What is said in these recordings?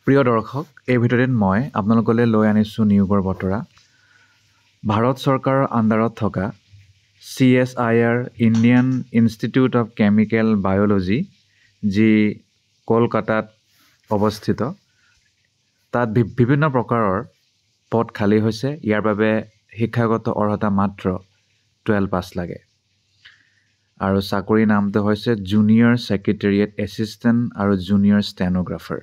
প্ৰিয় দৰ্শক, এই ভিডিঅ'টিত মই আপোনালোকলৈ লৈ আনিছোঁ নিয়োগৰ বতৰা। ভাৰত চৰকাৰৰ আণ্ডাৰত থকা CSIR Indian institute of chemical biology, যি কলকাতাত অৱস্থিত, তাত বিভিন্ন প্ৰকাৰৰ পদ খালী হৈছে। ইয়াৰ বাবে শিক্ষাগত অৰ্হতা মাত্ৰ 12 পাছ লাগে। আৰু চাকৰিৰ নামটো হৈছে জুনিয়ৰ ছেক্ৰেটেৰিয়েট এছিষ্টেণ্ট আৰু জুনিয়ৰ ষ্টেন'গ্ৰাফাৰ।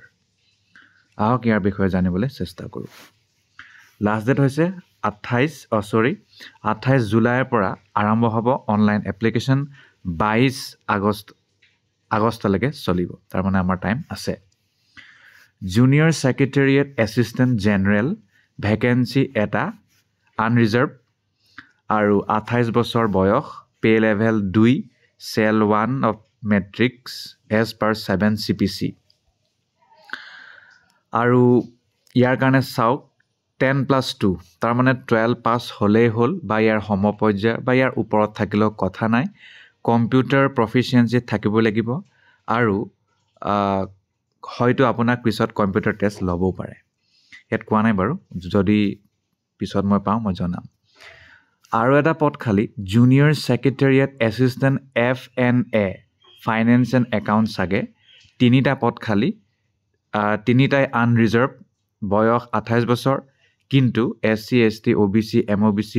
আহক ইয়াৰ বিষয়ে জানিবলৈ চেষ্টা কৰোঁ। লাষ্ট ডেট হৈছে 28 জুলাইৰ পৰা আৰম্ভ হ'ব অনলাইন এপ্লিকেশ্যন। 22 আগষ্টলৈকে চলিব, তাৰমানে আমাৰ টাইম আছে। Junior secretariat assistant general vacancy এটা, আনৰিজাৰ্ভ, আৰু 28 বছৰ বয়স, pay level 2, cell 1 of matrix as per 7 CPC। আৰু ইয়াৰ কাৰণে চাওক 10+2, তাৰমানে 12 পাছ হ'লেই হ'ল, বা ইয়াৰ সমপৰ্যায় বা ইয়াৰ ওপৰত থাকিলেও কথা নাই। কম্পিউটাৰ প্ৰফিচিয়েঞ্চি থাকিব লাগিব, আৰু হয়তো আপোনাক পিছত কম্পিউটাৰ টেষ্ট ল'বও পাৰে। ইয়াত কোৱা নাই বাৰু, যদি পিছত মই পাওঁ মই জনাম। আৰু এটা পদ খালী junior secretariat assistant FNA, finance and account চাগে। 3টা পদ খালী, 3টাই আনৰিজাৰ্ভ, বয়স 28 বছৰ, কিন্তু SC ST OBC MOBC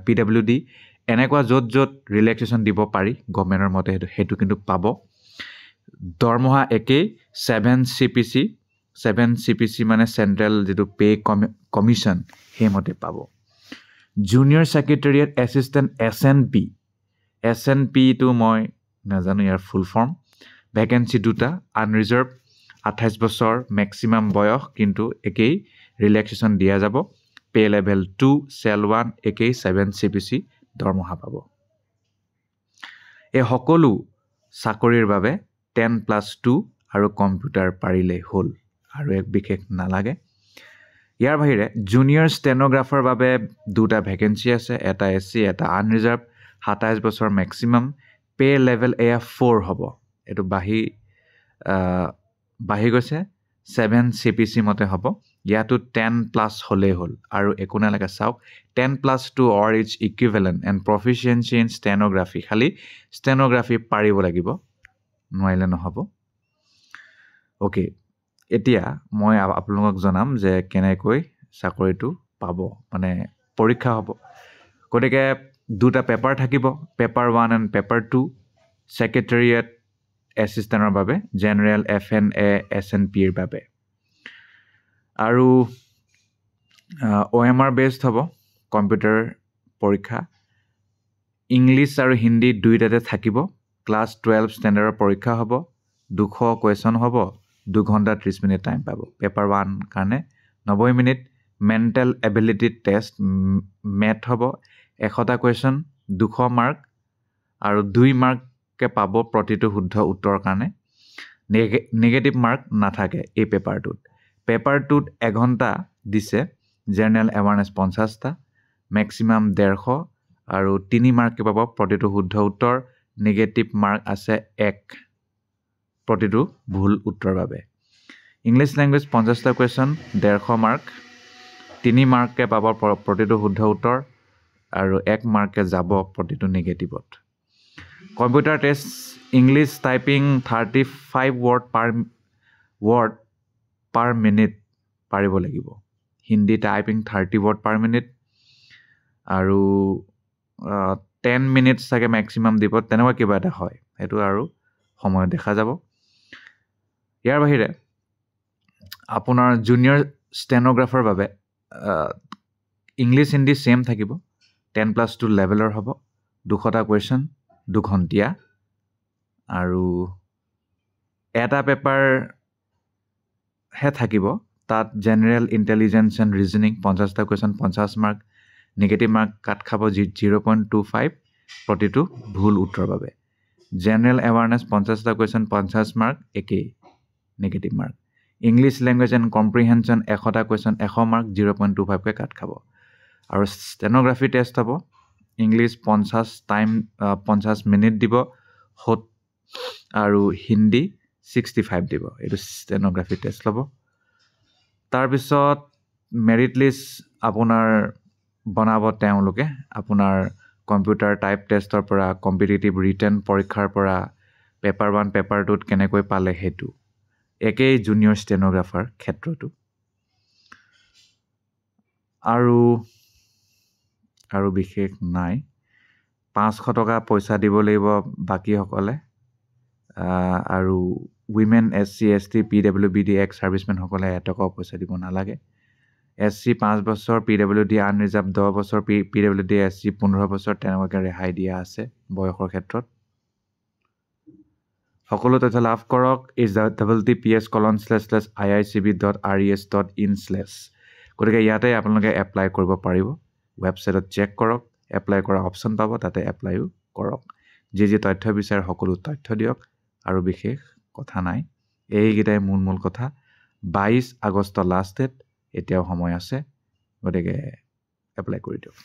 PWD এনেকুৱা য'ত ৰিলেক্সেশ্যন দিব পাৰি গভৰ্ণমেণ্টৰ মতে সেইটো কিন্তু পাব। দৰমহা একেই, 7 CPC মানে চেণ্ট্ৰেল যিটো পে কমিশ্যন, সেইমতে পাব। জুনিয়ৰ ছেক্ৰেটেৰিয়েট এছিষ্টেণ্ট SNP টো মই নাজানো ইয়াৰ ফুল ফৰ্ম। ভেকেঞ্চি 2টা, আনৰিজাৰ্ভ, 28 বছৰ মেক্সিমাম বয়স, কিন্তু একেই ৰিলেক্সেশ্যন দিয়া যাব। পে লেভেল 2, চেল 1 একেই, 7 CPC দৰমহা পাব। এই সকলো চাকৰিৰ বাবে 10+2 আৰু কম্পিউটাৰ পাৰিলেই হ'ল, আৰু এক বিশেষ নালাগে। ইয়াৰ বাহিৰে জুনিয়ৰ ষ্টেন'গ্ৰাফাৰ বাবে 2টা ভেকেঞ্চি আছে, এটা SC এটা আনৰিজাৰ্ভ, 27 বছৰ মেক্সিমাম, পে লেভেল এয়া 4 হ'ব। এইটো বাঢ়ি গৈছে, 7 CPC মতে হ'ব। ইয়াতো 10+ হ'লেই হ'ল, আৰু একো নালাগে। চাওক 10+2 or its equivalent and proficiency in stenography, খালি ষ্টেন'গ্ৰাফি পাৰিব লাগিব, নোৱাৰিলে নহ'ব। অ'কে, এতিয়া মই আপোনালোকক জনাম যে কেনেকৈ চাকৰিটো পাব, মানে পৰীক্ষা হ'ব। গতিকে 2টা পেপাৰ থাকিব, পেপাৰ 1 এণ্ড পেপাৰ 2, ছেক্ৰেটেৰিয়েট এছিষ্টেণ্টৰ বাবে, জেনেৰেল FNA SNPৰ বাবে। আৰু OMR বেছড হ'ব কম্পিউটাৰ পৰীক্ষা। ইংলিছ আৰু হিন্দী 2টাতে থাকিব। ক্লাছ 12 ষ্টেণ্ডাৰ্ডৰ পৰীক্ষা হ'ব, 200 কুৱেশ্যন হ'ব, 2 ঘণ্টা 30 মিনিট টাইম পাব। পেপাৰ 1 কাৰণে 90 minute. Mental ability test math হ'ব, 100টা কুৱেশ্যন, 200 মাৰ্ক, আৰু 2 মাৰ্ককে পাব প্ৰতিটো শুদ্ধ উত্তৰৰ কাৰণে। নিগেটিভ মাৰ্ক নাথাকে এই পেপাৰটোত। পেপাৰ 2ত 1 ঘণ্টা দিছে, জেনেৰেল এৱাৰনেছ 50টা, মেক্সিমাম 150, আৰু 3 মাৰ্ককে পাব প্ৰতিটো শুদ্ধ উত্তৰ। নিগেটিভ মাৰ্ক আছে 1 প্ৰতিটো ভুল উত্তৰৰ বাবে। ইংলিছ লেংগুৱেজ 50টা কুৱেশ্যন, 150 মাৰ্ক, 3 মাৰ্ককে পাব প্ৰতিটো শুদ্ধ উত্তৰ, আৰু 1 মাৰ্ককে যাব প্ৰতিটো নিগেটিভত। Computer test, English typing 35 word per minute পাৰিব লাগিব। Hindi typing 30 word per minute, আৰু 10 মিনিট চাগে মেক্সিমাম দিব, তেনেকুৱা কিবা এটা হয়, সেইটো আৰু সময়ত দেখা যাব। ইয়াৰ বাহিৰে আপোনাৰ জুনিয়ৰ ষ্টেন'গ্ৰাফাৰ বাবে ইংলিছ হিন্দী ছেম থাকিব, 10+2 লেভেলৰ হ'ব, 200টা কুৱেশ্যন, 2 ঘণ্টীয়া, আৰু এটা পেপাৰহে থাকিব। তাত জেনেৰেল ইণ্টেলিজেঞ্চ এণ্ড ৰিজনিং 50টা question, 50 mark, negative mark cut খাব 0.25 প্ৰতিটো ভুল উত্তৰৰ বাবে। জেনেৰেল এৱাৰনেছ 50টা কুৱেশ্যন, 50 মাৰ্ক, একেই negative mark. English language and comprehension 100টা কুৱেশ্যন, 100 মাৰ্ক, 0.25কে কাট খাব। আৰু ষ্টেন'গ্ৰাফি টেষ্ট হ'ব, ইংলিছ 50 মিনিট দিব, আৰু হিন্দী 65 দিব। এইটো ষ্টেন'গ্ৰাফি টেষ্ট ল'ব। তাৰপিছত মেৰিট লিষ্ট আপোনাৰ বনাব তেওঁলোকে আপোনাৰ কম্পিউটাৰ টাইপ টেষ্টৰ পৰা কম্পিটিটিভ ৰিটেন পৰীক্ষাৰ পৰা পেপাৰ 1 পেপাৰ 2ত কেনেকৈ পালে সেইটো একেই জুনিয়ৰ ষ্টেনোগ্ৰাফাৰ ক্ষেত্ৰটো আৰু বিশেষ নাই 500 টকা পইচা দিব লাগিব বাকীসকলে আৰু women SC ST PWD ex ছাৰ্ভিচমেনসকলে এটকাও পইচা দিব নালাগে SC 5 বছৰ PWD আনৰিজাৰ্ভ 10 বছৰ PWD SC 15 বছৰ তেনেকুৱাকৈ ৰেহাই দিয়া আছে বয়সৰ ক্ষেত্ৰত সকলো তথ্য লাভ কৰক https://iicb.res.in/ গতিকে ইয়াতে আপোনালোকে এপ্লাই কৰিব পাৰিব ৱেবছাইটত চেক কৰক এপ্লাই কৰা অপশ্যন পাব তাতে এপ্লাইও কৰক যি তথ্য বিচাৰে সকলো তথ্য দিয়ক আৰু বিশেষ কথা নাই এইকেইটাই মূল কথা 22 আগষ্ট লাষ্ট ডেট এতিয়াও সময় আছে গতিকে এপ্লাই কৰি দিয়ক